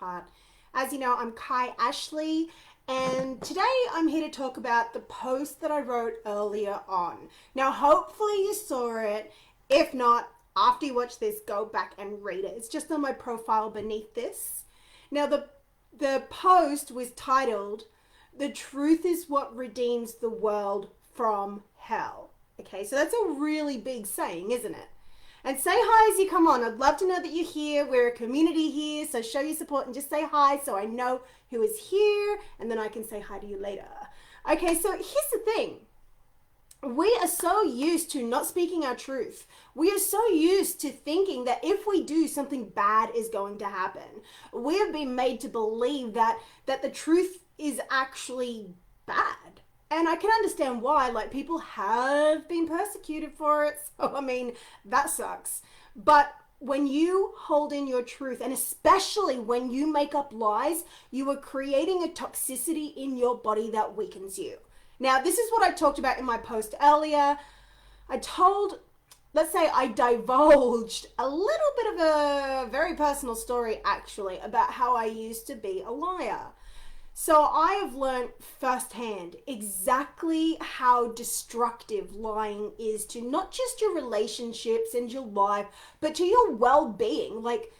heart. As you know, I'm Kai Ashley, and today I'm here to talk about the post that I wrote earlier on. Now, hopefully you saw it. If not, after you watch this, go back and read it. It's just on my profile beneath this. Now, the post was titled, "The Truth is What Redeems the World from Hell." Okay, so that's a really big saying, isn't it? And say hi as you come on. I'd love to know that you're here. We're a community here, so show your support and just say hi so I know who is here, and then I can say hi to you later. Okay, so here's the thing. We are so used to not speaking our truth. We are so used to thinking that if we do, something bad is going to happen. We have been made to believe that the truth is actually bad. And I can understand why, like, people have been persecuted for it. So, I mean, that sucks. But when you hold in your truth, and especially when you make up lies, you are creating a toxicity in your body that weakens you. Now, this is what I talked about in my post earlier. Let's say I divulged a little bit of a very personal story, actually, about how I used to be a liar. So I have learned firsthand exactly how destructive lying is to not just your relationships and your life, but to your well-being. Like,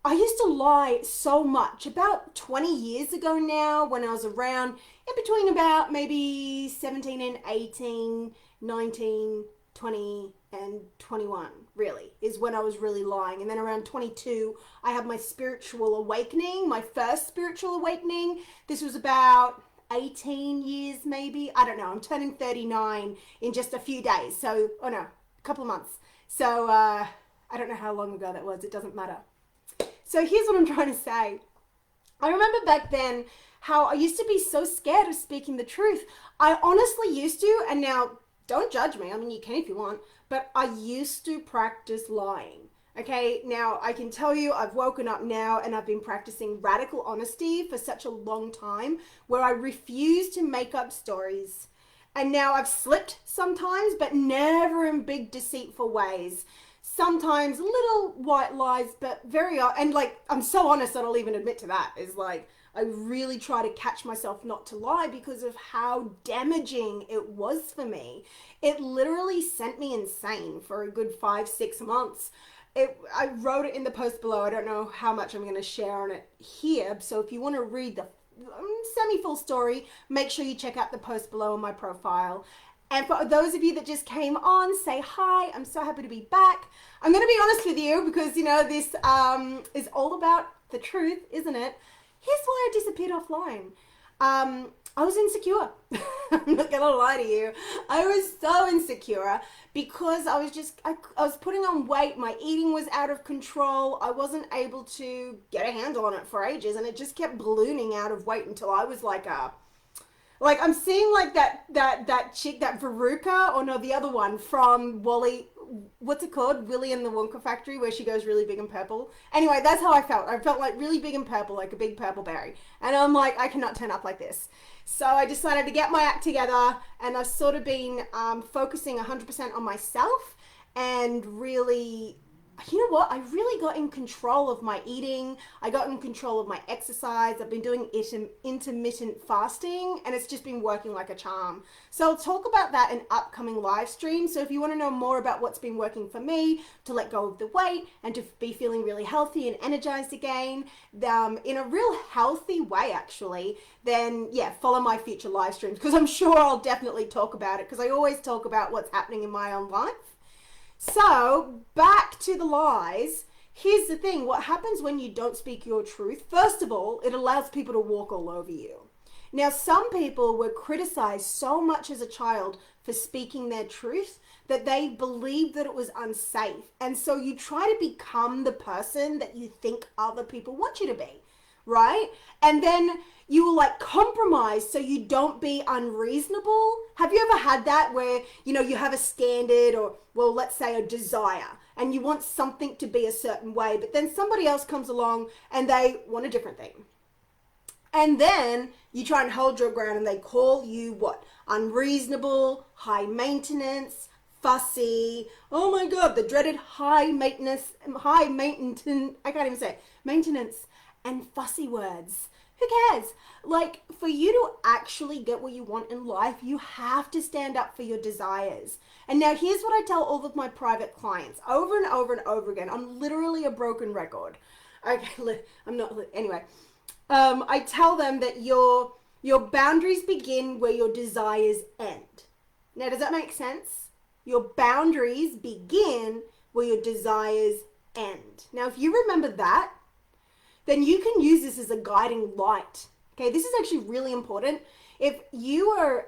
I used to lie so much. About 20 years ago now, when I was around in between about maybe 17 and 18, 19, 20 and 21, really, is when I was really lying. And then around 22, I had my spiritual awakening, my first spiritual awakening. This was about 18 years maybe. I don't know. I'm turning 39 in just a few days. So, oh no, a couple of months. So, I don't know how long ago that was. It doesn't matter. So here's what I'm trying to say. I remember back then how I used to be so scared of speaking the truth. I honestly used to, and now don't judge me. I mean, you can if you want, but I used to practice lying. Okay, now I can tell you I've woken up now and I've been practicing radical honesty for such a long time where I refuse to make up stories. And now I've slipped sometimes, but never in big deceitful ways. Sometimes little white lies, but and like, I'm so honest that I'll even admit to that, is like, I really try to catch myself not to lie because of how damaging it was for me. It literally sent me insane for a good 5-6 months. I wrote it in the post below. I don't know how much I'm going to share on it here. So if you want to read the semi-full story, make sure you check out the post below on my profile. And for those of you that just came on, say hi. I'm so happy to be back. I'm going to be honest with you because, you know, this is all about the truth, isn't it? Here's why I disappeared offline. I was insecure. I'm not going to lie to you. I was so insecure because I was putting on weight. My eating was out of control. I wasn't able to get a handle on it for ages. And it just kept ballooning out of weight until I was like I'm seeing like that chick, that Veruca, or no, the other one from what's it called? Willy and the Wonka Factory, where she goes really big and purple. Anyway, that's how I felt. I felt like really big and purple, like a big purple berry. And I'm like, I cannot turn up like this. So I decided to get my act together, and I've sort of been focusing 100% on myself and really, you know what? I really got in control of my eating. I got in control of my exercise. I've been doing intermittent fasting, and it's just been working like a charm. So I'll talk about that in upcoming live streams. So if you want to know more about what's been working for me to let go of the weight and to be feeling really healthy and energized again, in a real healthy way, actually, then yeah, follow my future live streams, because I'm sure I'll definitely talk about it, because I always talk about what's happening in my own life. So, back to the lies. Here's the thing. What happens when you don't speak your truth? First of all, it allows people to walk all over you. Now, some people were criticized so much as a child for speaking their truth that they believed that it was unsafe. And so you try to become the person that you think other people want you to be, right? And then you will like compromise so you don't be unreasonable. Have you ever had that where, you know, you have a standard, or, well, let's say a desire, and you want something to be a certain way, but then somebody else comes along and they want a different thing. And then you try and hold your ground and they call you what? Unreasonable, high maintenance, fussy. Oh my God, the dreaded high maintenance, I can't even say it, maintenance. and fussy words. Who cares? Like, for you to actually get what you want in life, you have to stand up for your desires. And now here's what I tell all of my private clients over and over and over again. I'm literally a broken record. Okay, I'm not, anyway. I tell them that your boundaries begin where your desires end. Now, does that make sense? Your boundaries begin where your desires end. Now, if you remember that, then you can use this as a guiding light. Okay, this is actually really important. If you are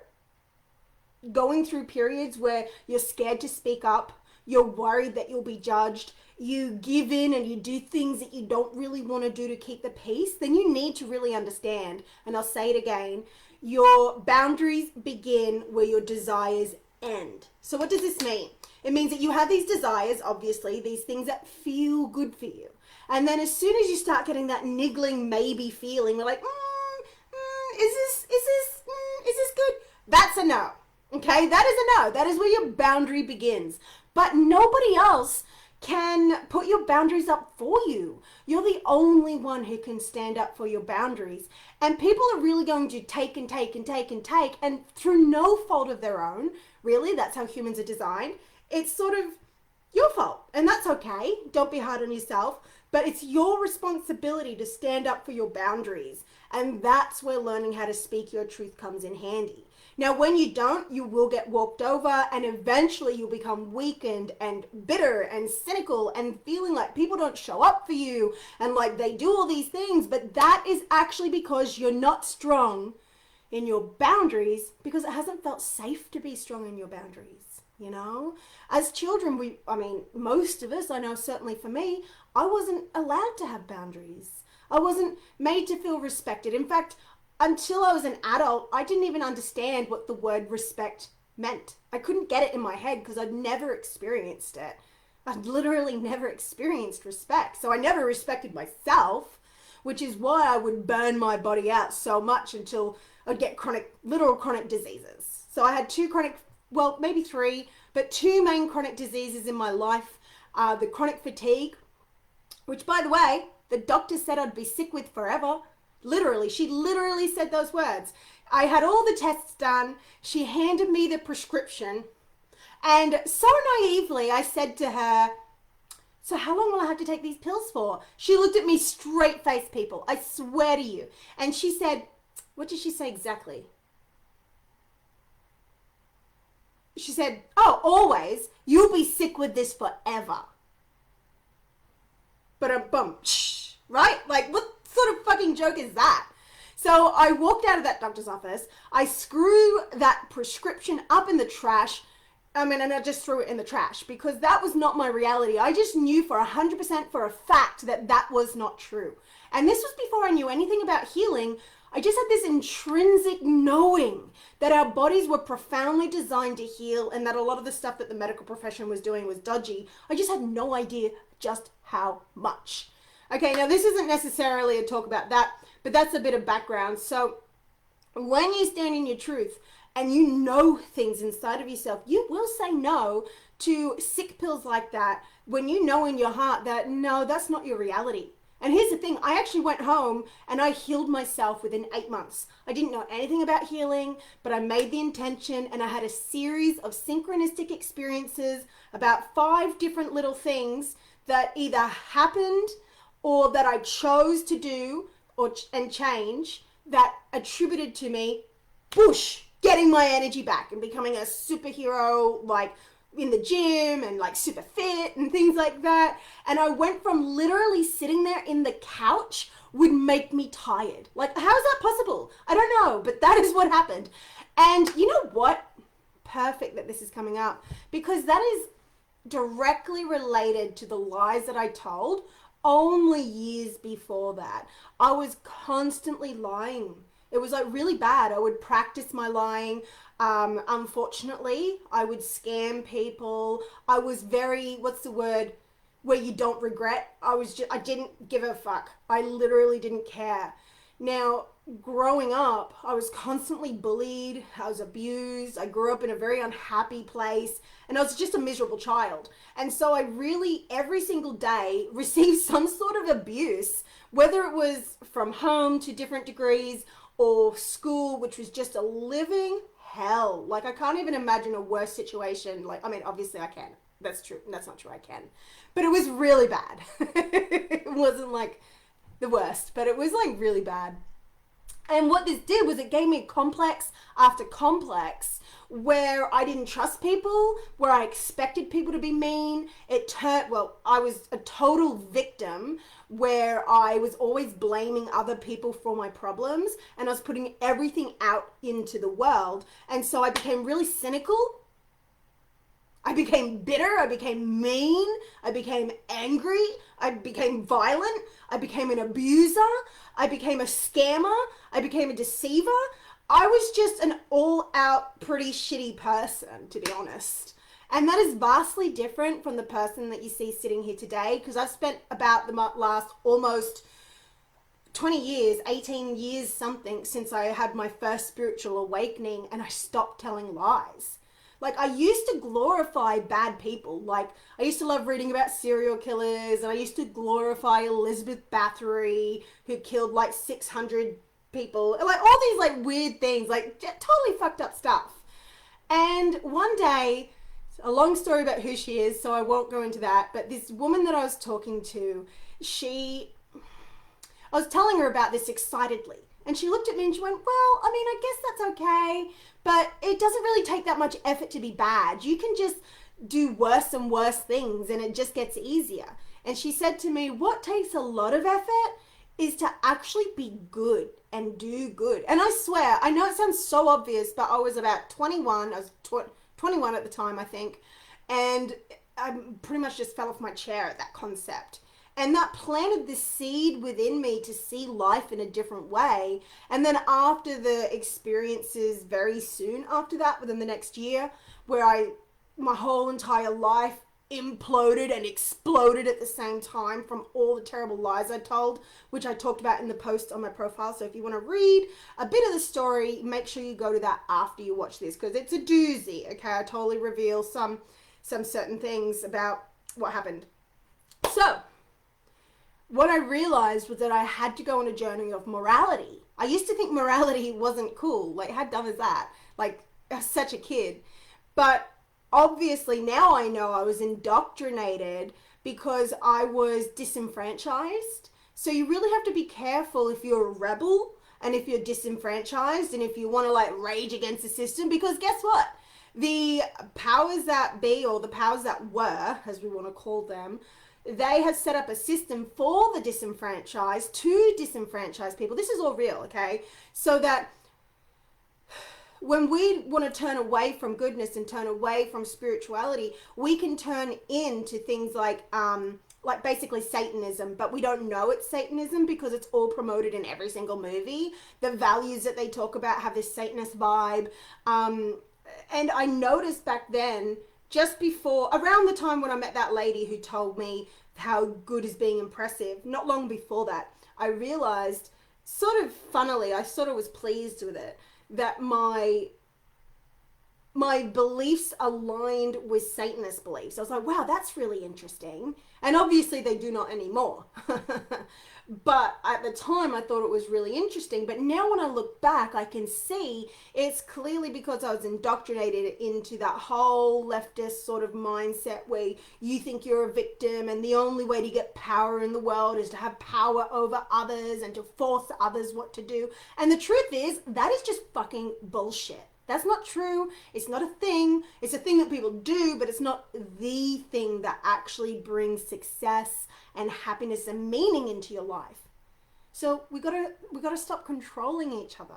going through periods where you're scared to speak up, you're worried that you'll be judged, you give in and you do things that you don't really want to do to keep the peace, then you need to really understand, and I'll say it again, your boundaries begin where your desires end. So what does this mean? It means that you have these desires, obviously, these things that feel good for you. And then as soon as you start getting that niggling maybe feeling, we're like, is this good? That's a no. Okay, that is a no. That is where your boundary begins. But nobody else can put your boundaries up for you. You're the only one who can stand up for your boundaries. And people are really going to take and take and take and take, and through no fault of their own, really, that's how humans are designed. It's sort of your fault, and that's okay. Don't be hard on yourself, but it's your responsibility to stand up for your boundaries. And that's where learning how to speak your truth comes in handy. Now, when you don't, you will get walked over, and eventually you'll become weakened and bitter and cynical and feeling like people don't show up for you and like they do all these things. But that is actually because you're not strong in your boundaries, because it hasn't felt safe to be strong in your boundaries. You know, as children, most of us, I know certainly for me, I wasn't allowed to have boundaries. I wasn't made to feel respected. In fact, until I was an adult, I didn't even understand what the word respect meant. I couldn't get it in my head because I'd never experienced it. I'd literally never experienced respect. So I never respected myself, which is why I would burn my body out so much until I'd get literal chronic diseases. So I had maybe three, but two main chronic diseases in my life. The chronic fatigue, which, by the way, the doctor said I'd be sick with forever. Literally, she literally said those words. I had all the tests done. She handed me the prescription. And so naively, I said to her, so how long will I have to take these pills for? She looked at me straight face, people. I swear to you. And she said, what did she say exactly? She said, oh, always. You'll be sick with this forever. But boom, right? Like, what sort of fucking joke is that? So I walked out of that doctor's office. I screw that prescription up in the trash. And I just threw it in the trash because that was not my reality. I just knew for 100% for a fact that that was not true. And this was before I knew anything about healing. I just had this intrinsic knowing that our bodies were profoundly designed to heal and that a lot of the stuff that the medical profession was doing was dodgy. I just had no idea just how much. Okay, now this isn't necessarily a talk about that, but that's a bit of background. So when you stand in your truth and you know things inside of yourself, you will say no to sick pills like that when you know in your heart that no, that's not your reality. And here's the thing, I actually went home and I healed myself within 8 months. I didn't know anything about healing, but I made the intention and I had a series of synchronistic experiences, about 5 different little things that either happened or that I chose to do and change that attributed to me, whoosh, getting my energy back and becoming a superhero, like in the gym and like super fit and things like that. And I went from literally sitting there in the couch would make me tired. Like, how is that possible? I don't know, but that is what happened. And you know what? Perfect that this is coming up, because that is directly related to the lies that I told only years before that. I was constantly lying. It was like really bad. I would practice my lying. Unfortunately, I would scam people. I was very, what's the word, where you don't regret. I didn't give a fuck. I literally didn't care. Now, growing up, I was constantly bullied, I was abused, I grew up in a very unhappy place, and I was just a miserable child. And so I really, every single day, received some sort of abuse, whether it was from home to different degrees or school, which was just a living hell. Like, I can't even imagine a worse situation. Like, I mean, obviously I can. That's true. That's not true. I can. But it was really bad. It wasn't like the worst, but it was like really bad. And what this did was it gave me complex after complex where I didn't trust people, where I expected people to be mean. It turned, well, I was a total victim where I was always blaming other people for my problems and I was putting everything out into the world. And so I became really cynical. I became bitter, I became mean, I became angry, I became violent, I became an abuser, I became a scammer, I became a deceiver. I was just an all-out pretty shitty person, to be honest. And that is vastly different from the person that you see sitting here today, because I've spent about the last almost 20 years, 18 years something, since I had my first spiritual awakening and I stopped telling lies. Like, I used to glorify bad people. Like, I used to love reading about serial killers, and I used to glorify Elizabeth Bathory, who killed like 600 people. Like, all these like weird things, like totally fucked up stuff. And one day, a long story about who she is, so I won't go into that, but this woman that I was talking to, I was telling her about this excitedly. And she looked at me and she went, well, I mean, I guess that's okay, but it doesn't really take that much effort to be bad. You can just do worse and worse things and it just gets easier. And she said to me, what takes a lot of effort is to actually be good and do good. And I swear, I know it sounds so obvious, but I was about 21. I was 21 at the time, I think. And I pretty much just fell off my chair at that concept. And that planted the seed within me to see life in a different way. And then after the experiences very soon after that, within the next year, where my whole entire life imploded and exploded at the same time from all the terrible lies I told, which I talked about in the post on my profile. So if you want to read a bit of the story, make sure you go to that after you watch this, because it's a doozy. Okay, I totally reveal some certain things about what happened. So what I realized was that I had to go on a journey of morality. I used to think morality wasn't cool. Like, how dumb is that? Like, as such a kid. But obviously now I know I was indoctrinated because I was disenfranchised. So you really have to be careful if you're a rebel and if you're disenfranchised and if you want to like rage against the system, because guess what? The powers that be, or the powers that were, as we want to call them, they have set up a system for the disenfranchised to disenfranchise people. This is all real, okay? So that when we want to turn away from goodness and turn away from spirituality, we can turn into things like basically Satanism, but we don't know it's Satanism because it's all promoted in every single movie. The values that they talk about have this Satanist vibe. And I noticed back then, just before, around the time when I met that lady who told me how good is being impressive, not long before that, I realized, sort of funnily, I sort of was pleased with it, that my beliefs aligned with Satanist beliefs. I was like, wow, that's really interesting. And obviously they do not anymore. But at the time I thought it was really interesting. But now when I look back, I can see it's clearly because I was indoctrinated into that whole leftist sort of mindset where you think you're a victim and the only way to get power in the world is to have power over others and to force others what to do. And the truth is, that is just fucking bullshit. That's not true. It's not a thing. It's a thing that people do, but it's not the thing that actually brings success and happiness and meaning into your life. So we gotta stop controlling each other.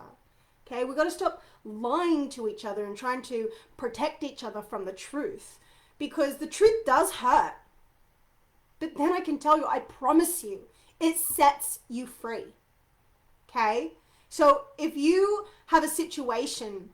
Okay, we gotta stop lying to each other and trying to protect each other from the truth, because the truth does hurt. But then I can tell you, I promise you, it sets you free. Okay, so if you have a situation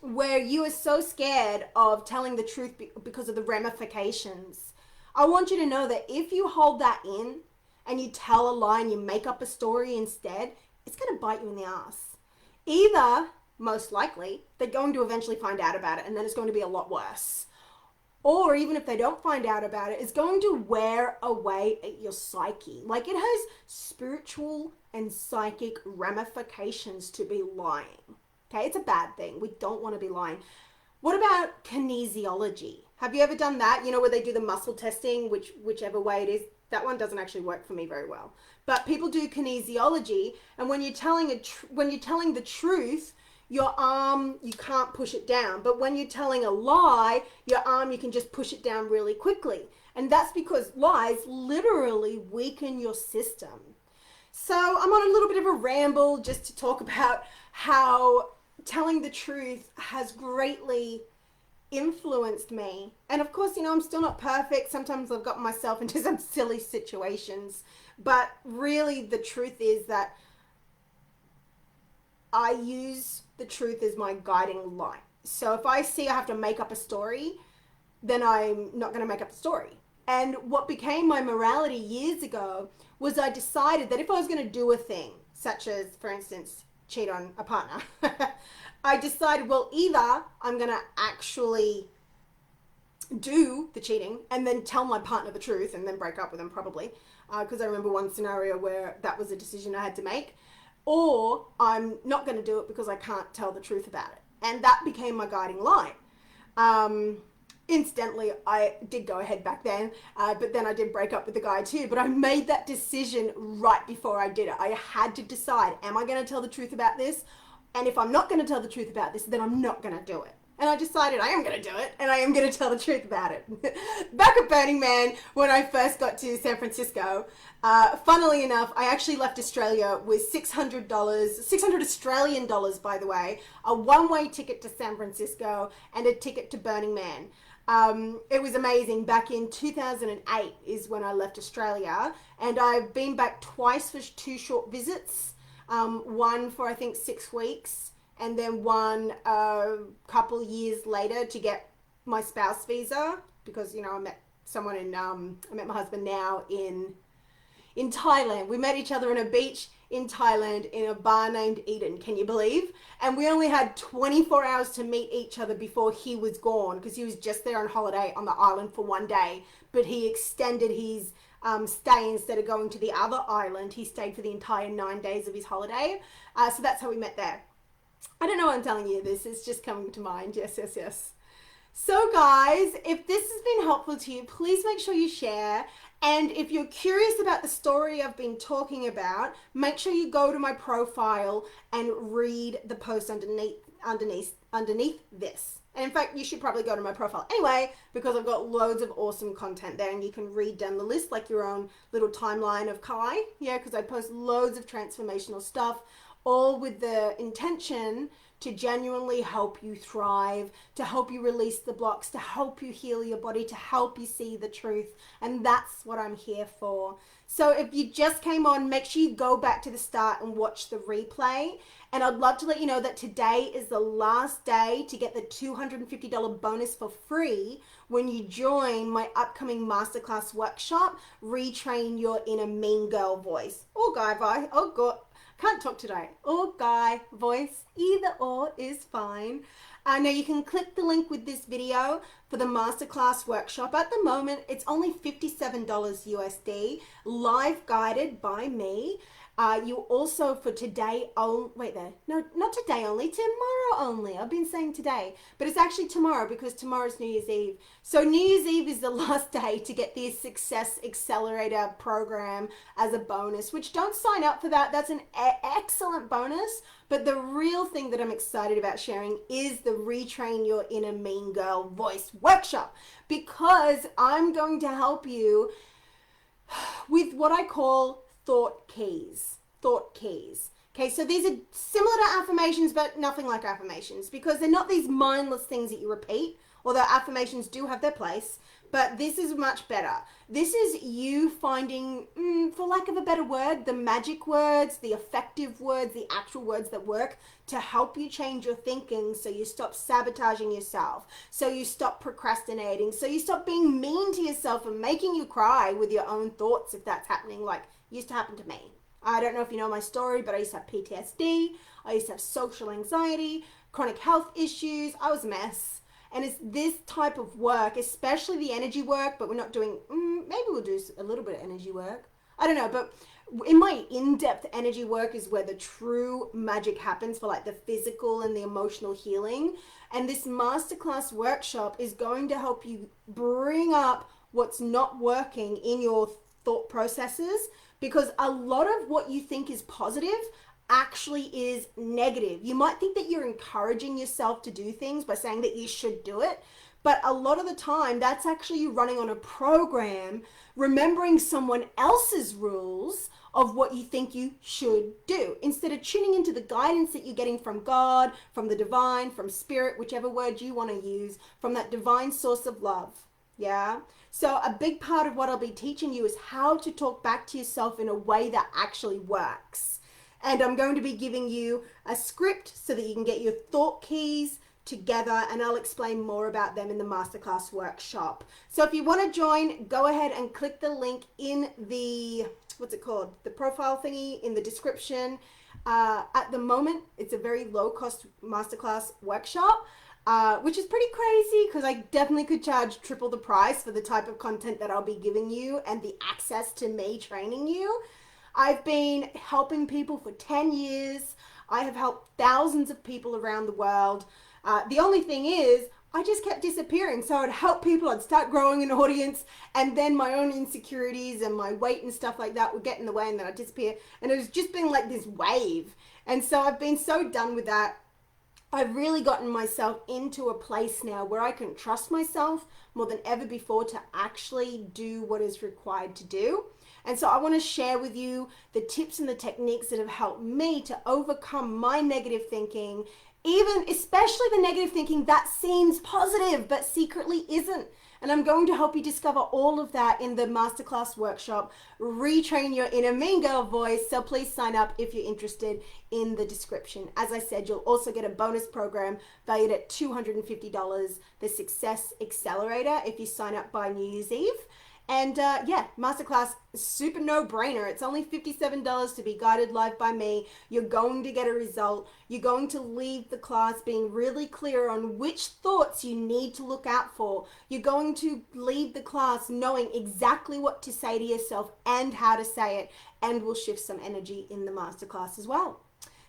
where you are so scared of telling the truth because of the ramifications, I want you to know that if you hold that in and you tell a lie and you make up a story instead, it's going to bite you in the ass. Either, most likely, they're going to eventually find out about it and then it's going to be a lot worse. Or even if they don't find out about it, it's going to wear away at your psyche. Like, it has spiritual and psychic ramifications to be lying. Okay, it's a bad thing. We don't want to be lying. What about kinesiology? Have you ever done that? You know, where they do the muscle testing, whichever way it is. That one doesn't actually work for me very well. But people do kinesiology, and when you're telling the truth, your arm, you can't push it down. But when you're telling a lie, your arm, you can just push it down really quickly. And that's because lies literally weaken your system. So I'm on a little bit of a ramble just to talk about how telling the truth has greatly influenced me. And of course, you know, I'm still not perfect. Sometimes I've gotten myself into some silly situations. But really, the truth is that I use the truth as my guiding light. So if I see I have to make up a story, then I'm not going to make up a story. And what became my morality years ago was I decided that if I was going to do a thing, such as, for instance, cheat on a partner, I decided, well, either I'm going to actually do the cheating and then tell my partner the truth and then break up with them probably, because I remember one scenario where that was a decision I had to make, or I'm not going to do it because I can't tell the truth about it. And that became my guiding light. Incidentally, I did go ahead back then, but then I did break up with the guy too. But I made that decision right before I did it. I had to decide, am I going to tell the truth about this? And if I'm not going to tell the truth about this, then I'm not going to do it. And I decided I am going to do it, and I am going to tell the truth about it. Back at Burning Man, when I first got to San Francisco, funnily enough, I actually left Australia with $600, 600 Australian dollars, by the way, a one-way ticket to San Francisco and a ticket to Burning Man. It was amazing. Back in 2008 is when I left Australia, and I've been back twice for 2 short visits, one for I think 6 weeks, and then one a couple years later to get my spouse visa, because, you know, I met someone in I met my husband now in Thailand. We met each other on a beach in Thailand in a bar named Eden. Can you believe? And we only had 24 hours to meet each other before he was gone, because he was just there on holiday on the island for 1 day. But he extended his stay. Instead of going to the other island, he stayed for the entire 9 days of his holiday. So that's how we met there. I don't know why I'm telling you this. It's just coming to mind. Yes, yes, yes. So guys, if this has been helpful to you, please make sure you share. And if you're curious about the story I've been talking about, make sure you go to my profile and read the post underneath this. And in fact, you should probably go to my profile anyway, because I've got loads of awesome content there, and you can read down the list like your own little timeline of Kai. Yeah, because I post loads of transformational stuff, all with the intention to genuinely help you thrive, to help you release the blocks, to help you heal your body, to help you see the truth. And that's what I'm here for. So if you just came on, make sure you go back to the start and watch the replay. And I'd love to let you know that today is the last day to get the $250 bonus for free when you join my upcoming masterclass workshop, Retrain Your Inner Mean Girl Voice. Or guy voice. Oh God, can't talk today. Or guy voice. Either or is fine. Now you can click the link with this video for the masterclass workshop. At the moment, it's only $57 USD, live guided by me. You also, for today, wait there, no, not today only, tomorrow only. I've been saying today, but it's actually tomorrow, because tomorrow's New Year's Eve. So New Year's Eve is the last day to get the Success Accelerator program as a bonus, which don't sign up for that. That's an excellent bonus. But the real thing that I'm excited about sharing is the Retrain Your Inner Mean Girl Voice workshop, because I'm going to help you with what I call thought keys. Okay, so these are similar to affirmations, but nothing like affirmations, because they're not these mindless things that you repeat, although affirmations do have their place. But this is much better. This is you finding, for lack of a better word, the magic words, the effective words, the actual words that work to help you change your thinking, so you stop sabotaging yourself, so you stop procrastinating, so you stop being mean to yourself and making you cry with your own thoughts, if that's happening, like used to happen to me. I don't know if you know my story, but I used to have PTSD. I used to have social anxiety, chronic health issues. I was a mess. And it's this type of work, especially the energy work, but we're not doing, maybe we'll do a little bit of energy work. I don't know, but in my in-depth energy work is where the true magic happens for like the physical and the emotional healing. And this masterclass workshop is going to help you bring up what's not working in your thought processes, because a lot of what you think is positive actually is negative. You might think that you're encouraging yourself to do things by saying that you should do it, but a lot of the time that's actually you running on a program, remembering someone else's rules of what you think you should do, instead of tuning into the guidance that you're getting from God, from the divine, from spirit, whichever word you want to use, from that divine source of love. Yeah. So a big part of what I'll be teaching you is how to talk back to yourself in a way that actually works. And I'm going to be giving you a script so that you can get your thought keys together, and I'll explain more about them in the masterclass workshop. So if you want to join, go ahead and click the link in the, what's it called? The profile thingy in the description. At the moment, it's a very low cost masterclass workshop. Which is pretty crazy because I definitely could charge triple the price for the type of content that I'll be giving you and the access to me training you. I've been helping people for 10 years. I have helped thousands of people around the world. The only thing is, I just kept disappearing. So I'd help people, I'd start growing an audience, and then my own insecurities and my weight and stuff like that would get in the way, and then I'd disappear. And it was just been like this wave. And so I've been so done with that. I've really gotten myself into a place now where I can trust myself more than ever before to actually do what is required to do. And so I want to share with you the tips and the techniques that have helped me to overcome my negative thinking, even especially the negative thinking that seems positive but secretly isn't. And I'm going to help you discover all of that in the masterclass workshop, Retrain Your Inner Mean Girl Voice. So please sign up if you're interested in the description. As I said, you'll also get a bonus program valued at $250, the Success Accelerator, if you sign up by New Year's Eve. And yeah, masterclass, super no-brainer. It's only $57 to be guided live by me. You're going to get a result. You're going to leave the class being really clear on which thoughts you need to look out for. You're going to leave the class knowing exactly what to say to yourself and how to say it, and we'll shift some energy in the masterclass as well.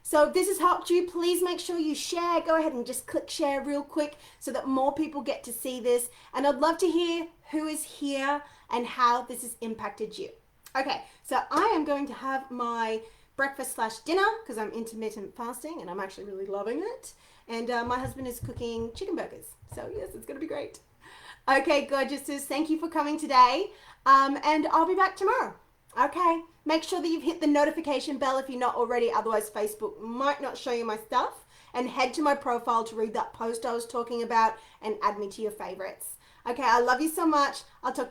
So if this has helped you, please make sure you share. Go ahead and just click share real quick so that more people get to see this. And I'd love to hear who is here and how this has impacted you. Okay, so I am going to have my breakfast/dinner because I'm intermittent fasting and I'm actually really loving it. And my husband is cooking chicken burgers. So yes, it's going to be great. Okay, gorgeouses, thank you for coming today. And I'll be back tomorrow. Okay, make sure that you've hit the notification bell if you're not already, otherwise Facebook might not show you my stuff. And head to my profile to read that post I was talking about and add me to your favorites. Okay, I love you so much. I'll talk to you